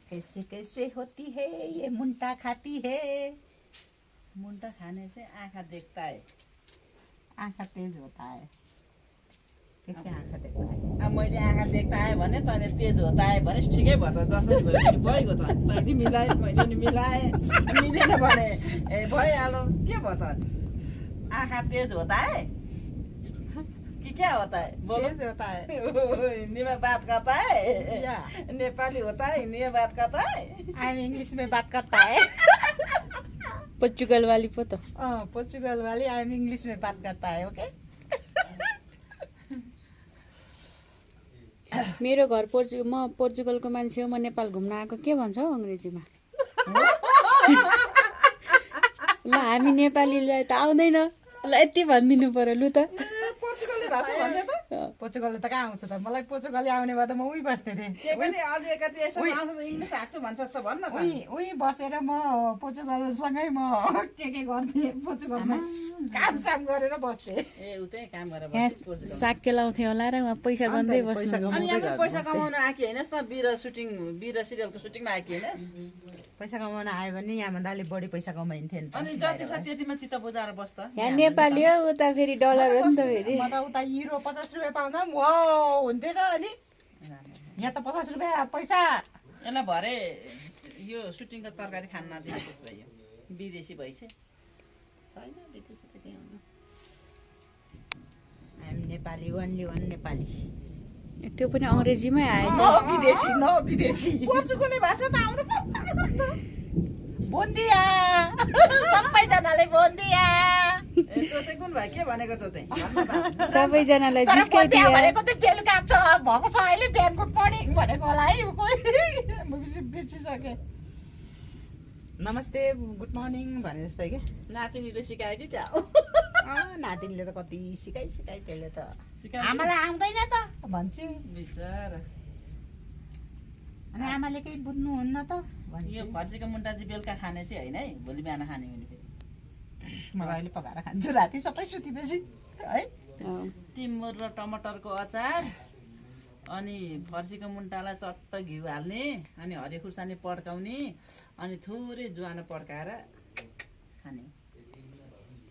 कैसे कैसे होती है ये मुंटा खाती है। मुन्टा खाने से आँखा देखता है। आँखा तेज होता है। कैसे आँखा देखता है? अब मैले आँखा देख्दा है भने तैँले तेज होता है भने ठिकै भयो त जसरी भयो भने भइगयो त अनि तैँले मिलाए मैले पनि मिलाएँ मिलेन भने ए भइहाल्यो के भयो त अनि आँखा तेज होता है कि क्या होता है बोलो तेज होता है। हिंदी में बात करता है या। नेपाली होता है हिंदी में बात करता है आई इंग्लिश में बात करता है। पोर्चुगल वाली पो त पोर्चुगल वाली आई इंग्लिश में बात करता है। ओके मेरो घर म पोर्चुगलको मान्छे हो, म नेपाल घुम्न आएको के भन्छ हौ अङ्ग्रेजीमा? ल हामी नेपालीलाई त आउँदैन, ल यति भनिदिनु पर्यो लु त। पोर्चुगली भाषा भन्दै त पोर्चुगल त कहाँ आउँछ त? मलाई पोर्चुगली आउने भए त म उही बस्ने थिएँ। के पनि अलिकति यसो आउँछ त इङ्ग्लिस हाक्छु भन्छ जस्तो भन्न त उही बसेर म पोर्चुगलसँगै म के गर्थेँ पोर्चुगलमा कामसाम गरेर बस्थेँ। ए उतै काम गरेर यहाँ साग केलाउँथे होला र उहाँ पैसा गन्दै बस्नु। अनि यहाँ पैसा कमाउन आएकी हैनस् त वीर सिरियलको सुटिङमा आएकी हैन पैसा कमाउन आयो भने यहाँभन्दा अलिक बढी पैसा कमाइन्थ्यो नि त। अनि जति छ त्यतिमा चित्त बुझाएर बस्छ यहाँ नेपाली हो, उता फेरि डलर हो नि त फेरि। म त उता युरो 50 रुपियाँ पाउँदा पनि वाउ हुन्थ्यो त। अनि यहाँ त 50 रुपियाँ पैसा। यसलाई भरे यो सुटिङको तरकारी खान नदिने भयो विदेशी भइसक्यो छैन विदेशी त के हुनु। हामी नेपाली ओन्ली वान नेपाली। त्यो पनि अङ्ग्रेजीमै आयो नो विदेशी नो विदेशी। पोर्चुगली भाषा त आउनु पर्छ बोन्दिया सबैजनाले बोन्दिया। ए त्यो चाहिँ कुन भाइ के भनेको त्यो चाहिँ भन्न त सबैजनालाई तर जिस्काइदियो। बोन्दिया भनेको त बेलुका छ भएको छ अहिले बिहान गुड मर्निङ भनेको होला है। कोही बिर्सिसके। नमस्ते गुड मर्निङ भने जस्तै के। नातिनीले सिकायो कि क्या हो नातिनीले त कति सिकाइ त्यसले त सिकायो आमालाई आउँदैन त भन्छ। बिचारा अनि आमाले केही बुझ्नुहुन्न त भन्छ। यो फर्सीको मुन्टा चाहिँ बेलुका खाने चाहिँ होइन है भोलि बिहान खाने भने फेरि मलाई अहिले पकाएर खान्छु राति सबै सुतेपछि है। टिमुर र टमाटरको अचार अनि फर्सीको मुन्टालाई चट्ट घिउ हाल्ने अनि हरियो खुर्सानी पड्काउने अनि थोरै ज्वानो पड्काएर खाने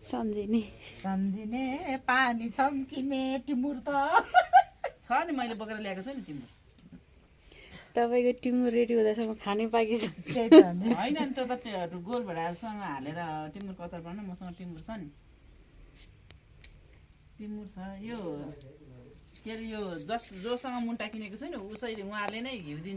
सम्झिने सम्झिने पानी छम्किने टिमुर त छ नि मैले बोकेर ल्याएको छु नि टिमुर तपाईँको टिमुर रेडी हुँदासम्म खानै पाकी छ। त्यही त नि। होइन नि त्यो त गोल भेडासँग हालेर टिमुरको अचार बनाउनु मसँग टिमुर छ नि टिमुर छ यो के अरे यो जोसँग मुन्टा किनेको छु नि उसैले उहाँले नै घिउ दिन्छ